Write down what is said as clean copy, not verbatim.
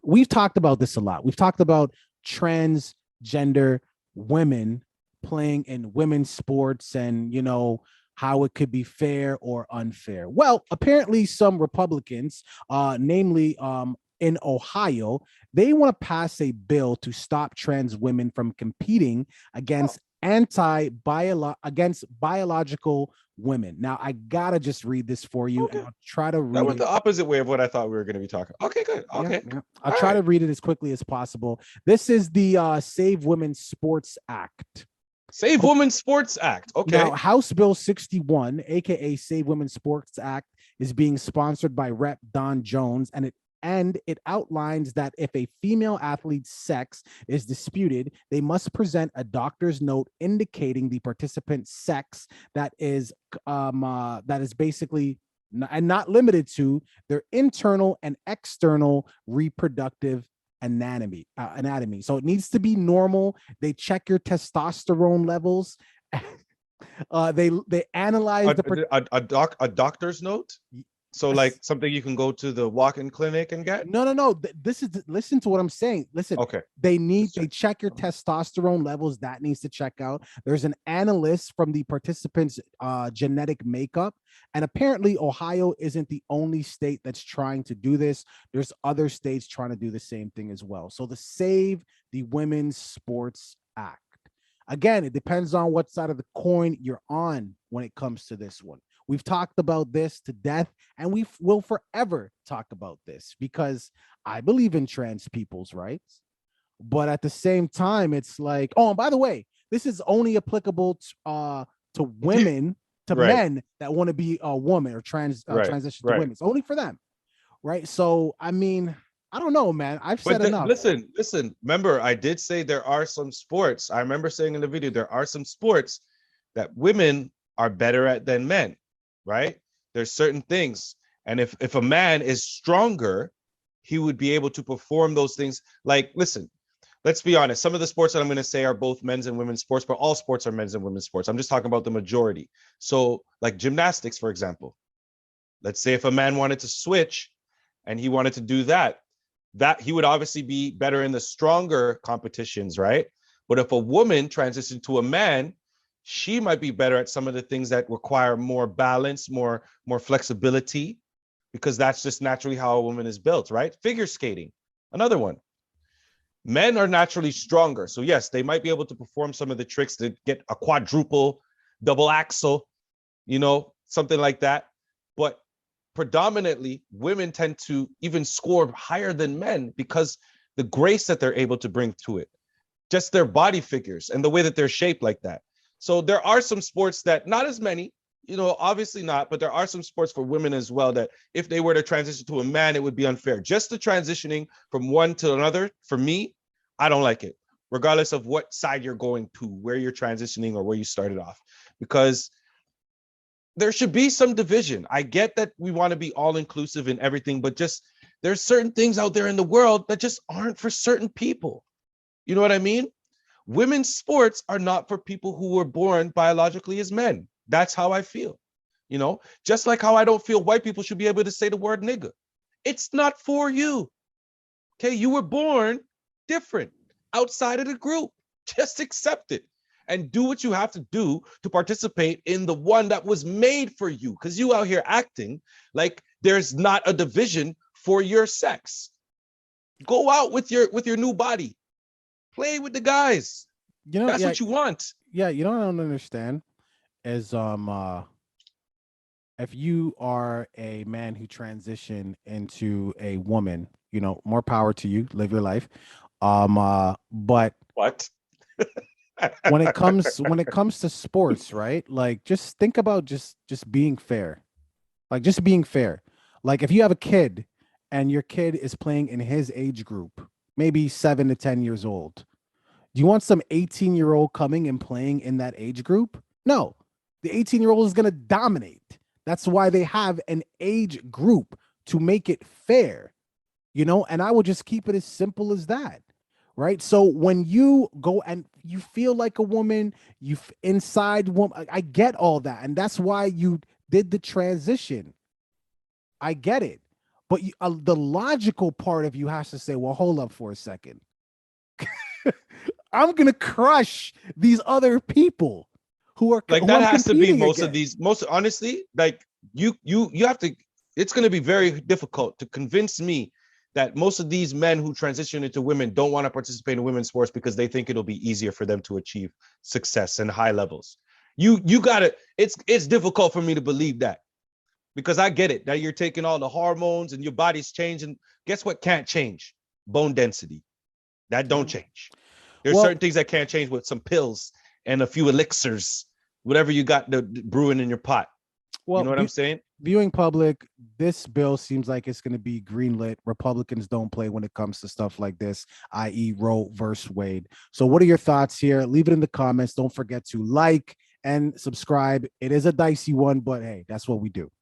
we've talked about this a lot. We've talked about transgender women playing in women's sports and, how it could be fair or unfair. Well, apparently some Republicans, namely in Ohio, they want to pass a bill to stop trans women from competing against against biological women. Now, I gotta just read this for you, and Okay. I'll try to That read went it. the opposite way of what I thought we were going to be talking. Okay, good. Yeah, Okay. yeah. I'll All try right. to read it as quickly as possible. This is the Save Women's Sports Act. Save Okay. Women's Sports Act. Now, Okay. House Bill 61, aka Save Women's Sports Act, is being sponsored by Rep. Don Jones, and it outlines that if a female athlete's sex is disputed, they must present a doctor's note indicating the participant's sex that is basically and not limited to their internal and external reproductive anatomy. So it needs to be normal. They check your testosterone levels. They analyze A doctor's note. So like something you can go to the walk-in clinic and get. no. This is listen to what I'm saying. Listen, Okay. they check your testosterone levels. That needs to check out. There's an analyst from the participants' genetic makeup, and apparently Ohio isn't the only state that's trying to do this. There's other states trying to do the same thing as well. So the Save the Women's Sports Act. Again, it depends on what side of the coin you're on when it comes to this one. We've talked about this to death, and we will forever talk about this because I believe in trans people's rights. But at the same time, it's like, oh, and by the way, this is only applicable to women, to Right. men that want to be a woman or Right. transition to Right. women. It's only for them, right? So, I mean, I don't know, man. I've But said enough. listen. Remember, I did say there are some sports. I remember saying in the video there are some sports that women are better at than men, right? There's certain things, and if a man is stronger, he would be able to perform those things. Like, listen, let's be honest. Some of the sports that I'm going to say are both men's and women's sports, but all sports are men's and women's sports. I'm just talking about the majority. So, like gymnastics, for example. Let's say if a man wanted to switch and he wanted to do that he would obviously be better in the stronger competitions, right? But if a woman transitioned to a man, she might be better at some of the things that require more balance, more flexibility, because that's just naturally how a woman is built, right? Figure skating, another one. Men are naturally stronger. So yes, they might be able to perform some of the tricks to get a quadruple, double axel, something like that. But predominantly women tend to even score higher than men because the grace that they're able to bring to it, just their body figures and the way that they're shaped like that. So there are some sports that, not as many, obviously not, but there are some sports for women as well that if they were to transition to a man, it would be unfair. Just the transitioning from one to another, for me, I don't like it, regardless of what side you're going to, where you're transitioning or where you started off, because there should be some division. I get that we want to be all inclusive in everything, but just there's certain things out there in the world that just aren't for certain people. You know what I mean? Women's sports are not for people who were born biologically as men. That's how I feel. Just like how I don't feel white people should be able to say the word nigga. It's not for you. Okay, you were born different, outside of the group. Just accept it and do what you have to do to participate in the one that was made for you, because you out here acting like there's not a division for your sex. Go out with your new body. Play with the guys. That's Yeah, what you want. yeah. I don't understand is if you are a man who transitioned into a woman, more power to you, live your life. But What? when it comes to sports, right? Like just think about just being fair. Like just being fair. Like if you have a kid and your kid is playing in his age group, maybe 7 to 10 years old. Do you want some 18-year-old coming and playing in that age group? No. The 18-year-old is going to dominate. That's why they have an age group to make it fair, and I would just keep it as simple as that. Right. So when you go and you feel like a woman, inside woman, I get all that. And that's why you did the transition. I get it. But the logical part of you has to say, well, hold up for a second. I'm gonna crush these other people Like who that I'm has to be competing most of against. these. Most honestly, like you have to. It's going to be very difficult to convince me that most of these men who transition into women don't want to participate in women's sports because they think it'll be easier for them to achieve success and high levels. You got to. It's difficult for me to believe that because I get it that you're taking all the hormones and your body's changing. Guess what can't change? Bone density. That don't change. There's Well, certain things that can't change with some pills and a few elixirs, whatever you got brewing in your pot. You well, know what I'm saying? viewing public, this bill seems like it's going to be greenlit. Republicans don't play when it comes to stuff like this, i.e., Roe versus Wade. So, what are your thoughts here? Leave it in the comments. Don't forget to like and subscribe. It is a dicey one, but hey, that's what we do.